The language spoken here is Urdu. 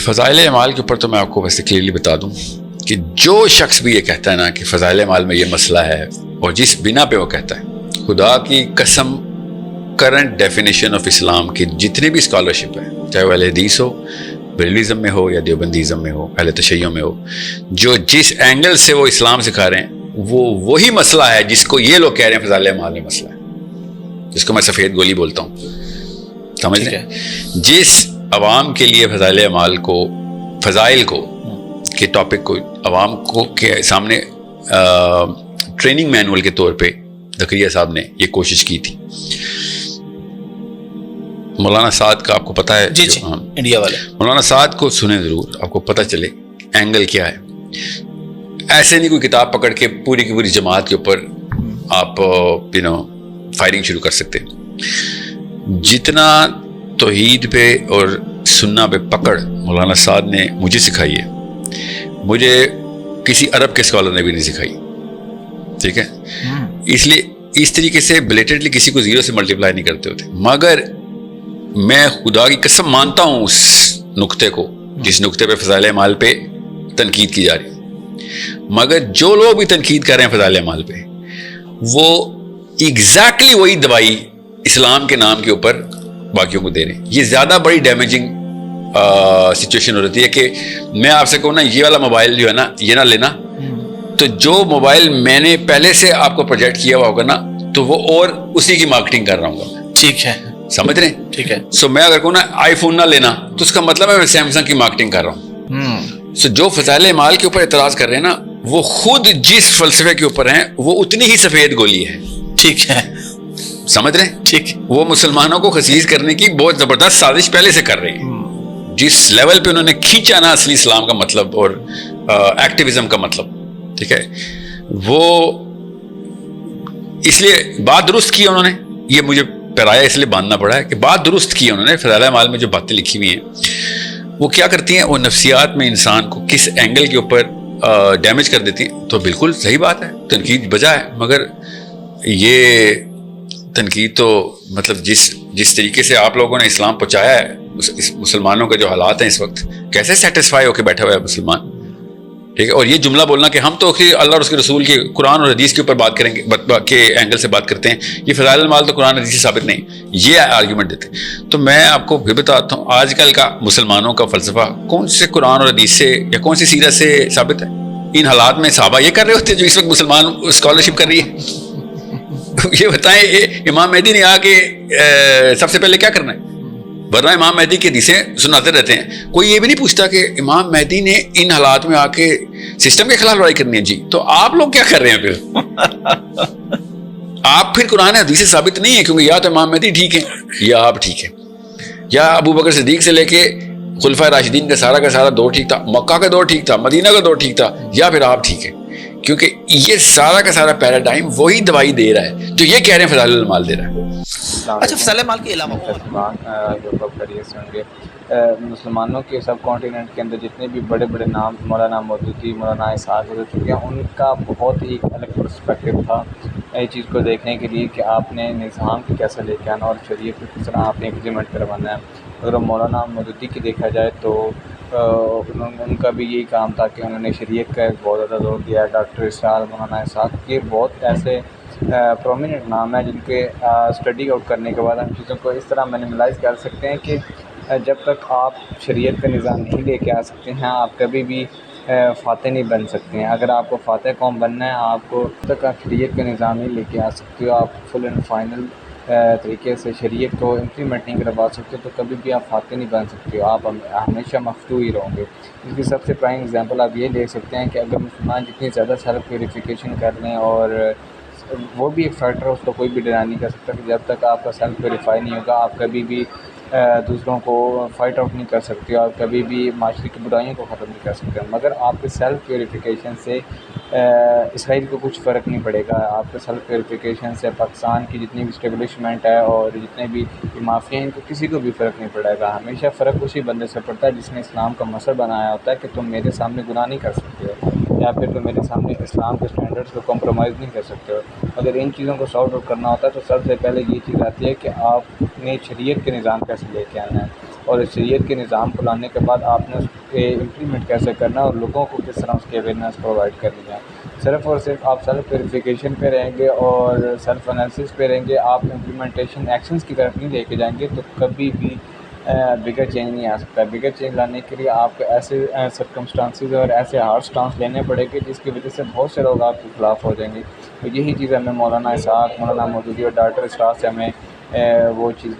فضائل اعمال کے اوپر تو میں آپ کو ویسے کلیئرلی بتا دوں کہ جو شخص بھی یہ کہتا ہے نا کہ فضائل اعمال میں یہ مسئلہ ہے، اور جس بنا پہ وہ کہتا ہے، خدا کی قسم کرنٹ ڈیفینیشن آف اسلام کی جتنی بھی اسکالرشپ ہے، چاہے وہ اہل حدیث ہو، بریلویزم میں ہو یا دیوبندیزم میں ہو، اہل تشیع میں ہو، جو جس اینگل سے وہ اسلام سکھا رہے ہیں وہ وہی مسئلہ ہے جس کو یہ لوگ کہہ رہے ہیں فضائل اعمال میں مسئلہ ہے، جس کو میں سفید گولی بولتا ہوں، سمجھ لیں؟ جس عوام کے لیے فضائل اعمال کو، فضائل کو کے ٹاپک کو عوام کو کے سامنے ٹریننگ مینول کے طور پہ زکریا صاحب نے یہ کوشش کی تھی. مولانا سعد کا آپ کو پتہ ہے؟ جی انڈیا والے مولانا سعد کو سنیں ضرور، آپ کو پتہ چلے اینگل کیا ہے. ایسے نہیں کوئی کتاب پکڑ کے پوری کی پوری جماعت کے اوپر آپ فائرنگ شروع کر سکتے. جتنا توحید پہ اور سننا پہ پکڑ مولانا سعد نے مجھے سکھائی ہے، مجھے کسی عرب کے اسکالر نے بھی نہیں سکھائی. ٹھیک ہے، اس لیے اس طریقے سے بلیٹنٹلی کسی کو زیرو سے ملٹیپلائی نہیں کرتے ہوتے. مگر میں خدا کی قسم مانتا ہوں اس نقطے کو جس نقطے پہ فضائل اعمال پہ تنقید کی جا رہی ہے. مگر جو لوگ بھی تنقید کر رہے ہیں فضائل اعمال پہ، وہ ایگزیکٹلی وہی دوائی اسلام کے نام کے اوپر باقیوں کو دے رہے ہیں. یہ زیادہ بڑی ڈیمیجنگ سچویشن ہو رہتی ہے کہ میں آپ سے کہوں نا یہ والا موبائل جو ہے نا یہ نہ لینا، تو جو موبائل میں نے پہلے سے آپ کو پروجیکٹ کیا ہوا ہوگا نا تو وہ اور اسی کی مارکیٹنگ کر رہا ہوں گا. ٹھیک ہے، سمجھ رہے ہیں؟ ٹھیک ہے. سو میں اگر کہوں نا آئی فون نہ لینا تو اس کا مطلب ہے میں سیمسنگ کی مارکیٹنگ کر رہا ہوں. سو جو فضائل اعمال کے اوپر اعتراض کر رہے ہیں نا وہ خود جس فلسفے کے اوپر ہیں وہ اتنی ہی سفید گولی ہے. ٹھیک ہے، سمجھ رہے ہیں؟ ٹھیک. وہ مسلمانوں کو خسیس کرنے کی بہت زبردست سازش پہلے سے کر رہے ہیں. جس لیول پہ انہوں نے کھینچا نا اصلی اسلام کا مطلب اور ایکٹیویزم کا مطلب، ٹھیک ہے، وہ اس لیے بات درست کی انہوں نے. یہ مجھے پیرایا اس لیے باندھنا پڑا ہے کہ بات درست کی انہوں نے. فضائل اعمال میں جو باتیں لکھی ہوئی ہیں وہ کیا کرتی ہیں، وہ نفسیات میں انسان کو کس اینگل کے اوپر ڈیمیج کر دیتی ہیں. تو بالکل صحیح بات ہے، تنقید بجا ہے، مگر یہ تنقید تو مطلب جس طریقے سے آپ لوگوں نے اسلام پہنچایا ہے، مسلمانوں کے جو حالات ہیں اس وقت، کیسے سیٹسفائی ہو کے بیٹھا ہوا ہے مسلمان. ٹھیک ہے، اور یہ جملہ بولنا کہ ہم تو اللہ اور اس کے رسول کے قرآن اور حدیث کے اوپر بات کریں گے کے اینگل سے بات کرتے ہیں، یہ فضائل المال تو قرآن حدیث سے ثابت نہیں، یہ آرگیومنٹ دیتے ہیں. تو میں آپ کو بھی بتاتا ہوں آج کل کا مسلمانوں کا فلسفہ کون سے قرآن اور حدیث سے یا کون سی سیرت سے ثابت ہے؟ ان حالات میں صحابہ یہ کر رہے ہوتے ہیں جو اس وقت مسلمان اسکالرشپ کر رہی ہے. یہ بتائیں امام مہدی نے آ کے سب سے پہلے کیا کرنا ہے؟ ورنہ امام مہدی کی حدیثیں سناتے رہتے ہیں، کوئی یہ بھی نہیں پوچھتا کہ امام مہدی نے ان حالات میں آ کے سسٹم کے خلاف لڑائی کرنی ہے. جی تو آپ لوگ کیا کر رہے ہیں پھر؟ آپ پھر قرآن حدیث سے ثابت نہیں ہے، کیونکہ یا تو امام مہدی ٹھیک ہے یا آپ ٹھیک ہے، یا ابو بکر صدیق سے لے کے خلفائے راشدین کا سارا دور ٹھیک تھا، مکہ کا دور ٹھیک تھا، مدینہ کا دور ٹھیک تھا، یا پھر آپ ٹھیک ہے. کیونکہ یہ سارا پیراڈائم وہی دوائی دے رہا ہے جو یہ کہہ رہے ہیں فضائل المال دے رہا ہے. اچھا، فضائل المال کے علاوہ مسلمانوں کے سب کانٹیننٹ کے اندر جتنے بھی بڑے بڑے نام، مولانا مودودی، مولانا اسحاق گزر چکے ہیں، ان کا بہت ہی الگ پرسپیکٹو تھا اس چیز کو دیکھنے کے لیے کہ آپ نے نظام کو کیسے لے کے آنا اور شریعت کو کس طرح آپ نے امپلیمنٹ کروانا ہے. اگر مولانا مودودی کی دیکھا جائے تو ان کا بھی یہی کام تھا کہ انہوں نے شریعت کا ایک بہت زیادہ زور دیا. ڈاکٹر اسرار، مولانا اسحاق، یہ بہت ایسے پرومیننٹ نام ہیں جن کے اسٹڈی آؤٹ کرنے کے بعد ہم چیزوں کو اس طرح منیملائز کر سکتے ہیں کہ جب تک آپ شریعت کا نظام نہیں لے کے آ سکتے ہیں آپ کبھی بھی فاتح نہیں بن سکتے ہیں. اگر آپ کو فاتح قوم بننا ہے، آپ کو جب تک آپ شریعت کا نظام نہیں لے کے آ سکتے ہو، آپ فل اینڈ فائنل طریقے سے شریعت کو امپلیمنٹ نہیں کروا سکتے، تو کبھی بھی آپ فاتح نہیں بن سکتے ہو، آپ ہمیشہ مفتوح ہی رہو گے. اس کی سب سے پرائم ایگزامپل آپ یہ لے سکتے ہیں کہ اگر مسلمان جتنی زیادہ سیلف پیوریفیکیشن کر لیں، اور وہ بھی ایک فیکٹر ہے، اس کو کوئی بھی ڈینائی نہیں کر سکتا کہ جب تک آپ کا سیلف پیوریفائی نہیں ہوگا آپ کبھی بھی دوسروں کو فائٹ آؤٹ نہیں کر سکتے اور کبھی بھی معاشرے کی برائیوں کو ختم نہیں کر سکتے. مگر آپ کے سیلف پیوریفیکیشن سے اسرائیل کو کچھ فرق نہیں پڑے گا. آپ کے سیلف پیوریفیکیشن سے پاکستان کی جتنی بھی اسٹیبلشمنٹ ہے اور جتنے بھی مافیا ہیں ان کو کسی کو بھی فرق نہیں پڑے گا. ہمیشہ فرق اسی بندے سے پڑتا ہے جس نے اسلام کا مسئلہ بنایا ہوتا ہے کہ تم میرے سامنے گناہ نہیں کر سکتے ہو، یا پھر تم میرے سامنے اسلام کے اسٹینڈرڈس کو کمپرومائز نہیں کر سکتے ہو. اگر ان چیزوں کو سارٹ آؤٹ کرنا ہوتا ہے تو سب سے پہلے یہ چیز آتی ہے کہ آپ نے شریعت کے نظام کیسے لے کے آنا ہے. اور شریعت کے نظام کو لانے کے بعد آپ نے اس کے امپلیمنٹ کیسے کرنا ہے اور لوگوں کو کس طرح اس کی اویئرنیس پرووائڈ کرنی ہے. صرف اور صرف آپ سیلف ویریفیکیشن پہ رہیں گے اور سیلف انالیسس پہ رہیں گے, آپ امپلیمنٹیشن ایکشنز کی طرف نہیں لے کے جائیں گے, تو کبھی بھی بگر چینج نہیں آ سکتا. بگر چینج لانے کے لیے آپ کو ایسے سرکمسٹانسز اور ایسے ہارڈ سٹانس لینے پڑے گے جس کی وجہ سے بہت سے لوگ آپ کے خلاف ہو جائیں گے. تو یہی چیز ہمیں مولانا اسحاق, مولانا مودودی اور ڈاکٹر اسرار سے ہمیں وہ چیز